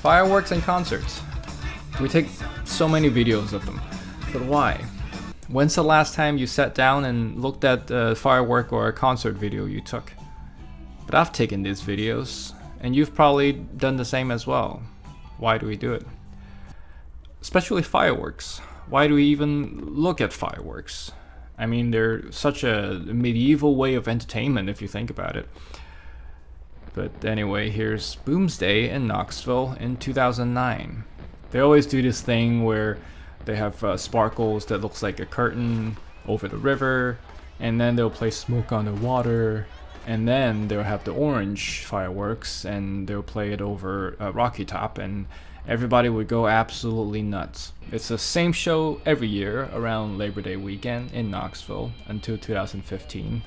Fireworks and concerts. We take so many videos of them, but why? When's the last time you sat down and looked at a firework or a concert video you took? But I've taken these videos, and you've probably done the same as well. Why do we do it? Especially fireworks. Why do we even look at fireworks? I mean, they're such a medieval way of entertainment if you think about it. But anyway, here's Boomsday in Knoxville in 2009. They always do this thing where they have sparkles that looks like a curtain over the river, and then they'll play smoke on the water, and then they'll have the orange fireworks, and they'll play it over Rocky Top, and everybody would go absolutely nuts. It's the same show every year around Labor Day weekend in Knoxville until 2015,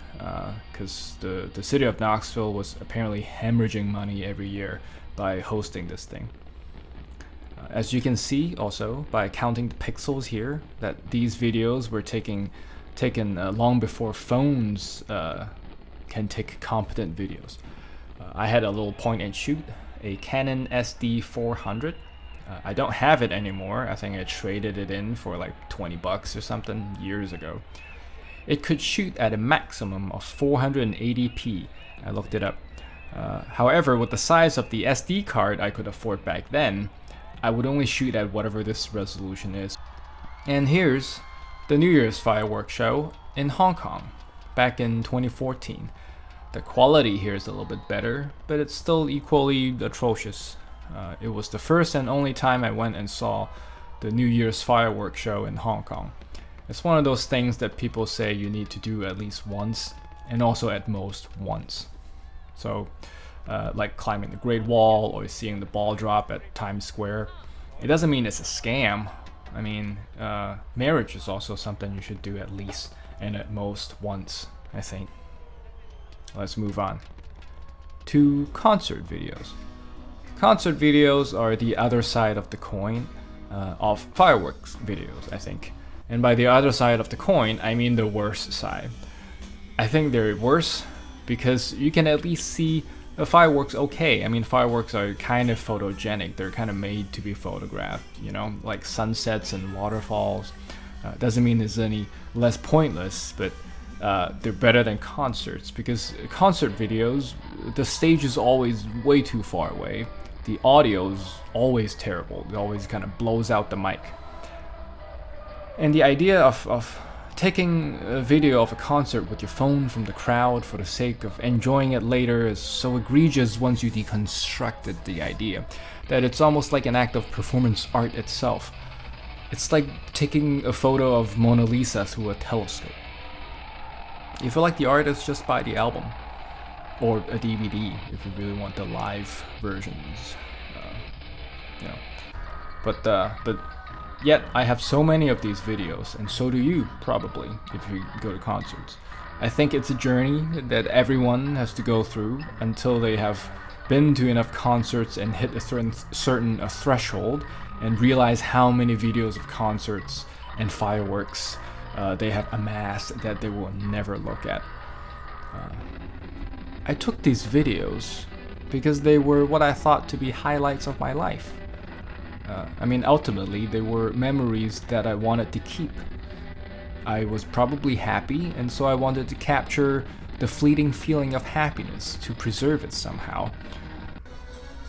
because the city of Knoxville was apparently hemorrhaging money every year by hosting this thing. As you can see also by counting the pixels here, that these videos were taken long before phones can take competent videos. I had a little point and shoot, a Canon SD400. I don't have it anymore. I think I traded it in for like $20 or something years ago. It could shoot at a maximum of 480p. I looked it up. However, with the size of the SD card I could afford back then, I would only shoot at whatever this resolution is. And here's the New Year's fireworks show in Hong Kong back in 2014. The quality here is a little bit better, but it's still equally atrocious. It was the first and only time I went and saw the New Year's fireworks show in Hong Kong. It's one of those things that people say you need to do at least once, and also at most once. So, like climbing the Great Wall or seeing the ball drop at Times Square. It doesn't mean it's a scam. I mean, marriage is also something you should do at least and at most once, I think. Let's move on to concert videos. Concert videos are the other side of the coin of fireworks videos, I think. And by the other side of the coin, I mean the worst side. I think they're worse because you can at least see the fireworks okay. I mean, fireworks are kind of photogenic. They're kind of made to be photographed, you know, like sunsets and waterfalls. Doesn't mean it's any less pointless, but they're better than concerts, because concert videos, the stage is always way too far away. The audio is always terrible. It always kind of blows out the mic. And the idea of taking a video of a concert with your phone from the crowd for the sake of enjoying it later is so egregious once you deconstructed the idea that it's almost like an act of performance art itself. It's like taking a photo of Mona Lisa through a telescope. You feel like the artist just buy the album or a DVD if you really want the live versions, you know. But yet I have so many of these videos, and so do you probably if you go to concerts. I think it's a journey that everyone has to go through until they have been to enough concerts and hit a certain threshold and realize how many videos of concerts and fireworks they have amassed that they will never look at. I took these videos because they were what I thought to be highlights of my life. I mean, ultimately, they were memories that I wanted to keep. I was probably happy, and so I wanted to capture the fleeting feeling of happiness to preserve it somehow.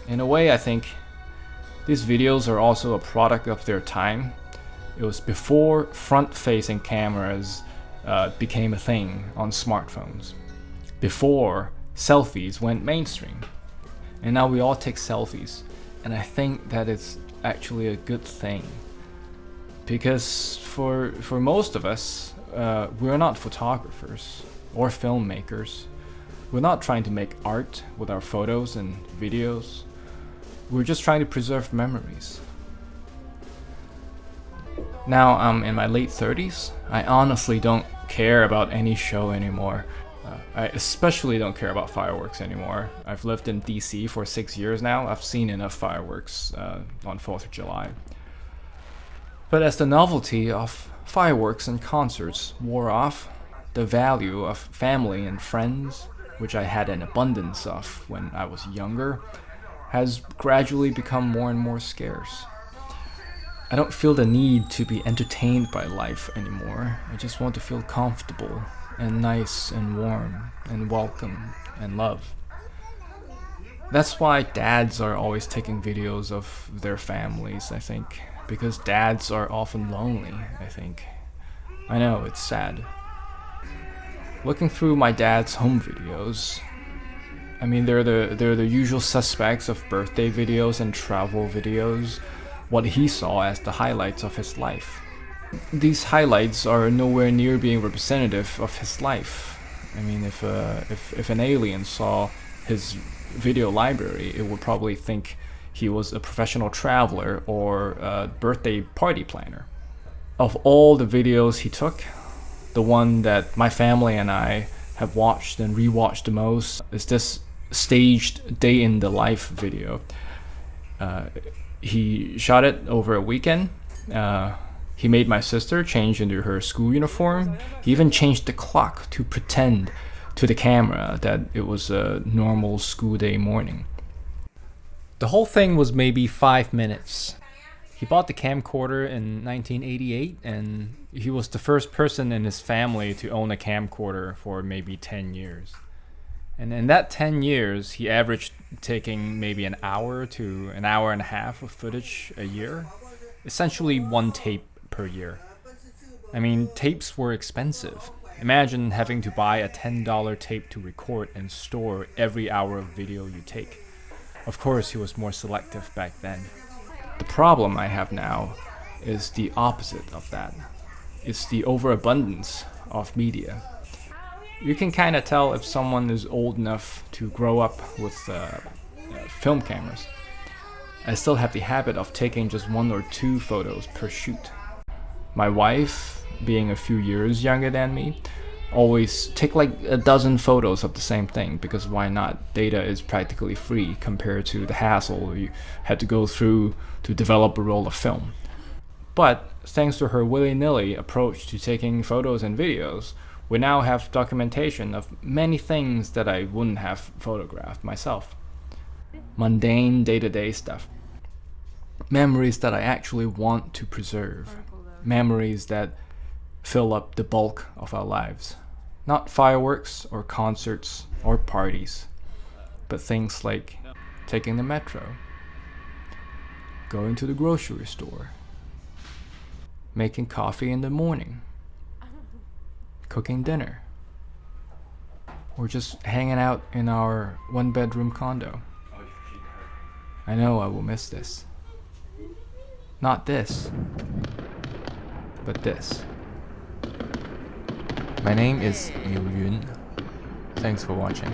In a way, I think these videos are also a product of their time. It was before front-facing cameras became a thing on smartphones. Before selfies went mainstream. And now we all take selfies. And I think that it's actually a good thing. Because for most of us, we're not photographers or filmmakers. We're not trying to make art with our photos and videos. We're just trying to preserve memories. Now I'm in my late 30s. I honestly don't care about any show anymore. I especially don't care about fireworks anymore. I've lived in DC for 6 years now. I've seen enough fireworks on 4th of July. But as the novelty of fireworks and concerts wore off, the value of family and friends, which I had an abundance of when I was younger, has gradually become more and more scarce. I don't feel the need to be entertained by life anymore. I just want to feel comfortable and nice and warm and welcome and loved. That's why dads are always taking videos of their families, I think. Because dads are often lonely, I think. I know, it's sad. Looking through my dad's home videos, I mean, they're the usual suspects of birthday videos and travel videos, what he saw as the highlights of his life. These highlights are nowhere near being representative of his life. I mean, if an alien saw his video library, it would probably think he was a professional traveler or a birthday party planner. Of all the videos he took, the one that my family and I have watched and rewatched the most is this staged day in the life video. He shot it over a weekend. He made my sister change into her school uniform. He even changed the clock to pretend to the camera that it was a normal school day morning. The whole thing was maybe 5 minutes. He bought the camcorder in 1988, and he was the first person in his family to own a camcorder for maybe 10 years. And in that 10 years, he averaged taking maybe an hour to an hour and a half of footage a year. Essentially one tape per year. I mean, tapes were expensive. Imagine having to buy a $10 tape to record and store every hour of video you take. Of course, he was more selective back then. The problem I have now is the opposite of that. It's the overabundance of media. You can kind of tell if someone is old enough to grow up with film cameras. I still have the habit of taking just 1 or 2 photos per shoot. My wife, being a few years younger than me, always take like a dozen photos of the same thing, because why not? Data is practically free compared to the hassle you had to go through to develop a roll of film. But thanks to her willy-nilly approach to taking photos and videos, we now have documentation of many things that I wouldn't have photographed myself. Mundane day-to-day stuff. Memories that I actually want to preserve. Memories that fill up the bulk of our lives. Not fireworks or concerts or parties, but things like taking the metro, going to the grocery store, making coffee in the morning, cooking dinner, or just hanging out in our 1-bedroom condo. I know I will miss this. Not this, but this. My name is Yu Yun. Thanks for watching.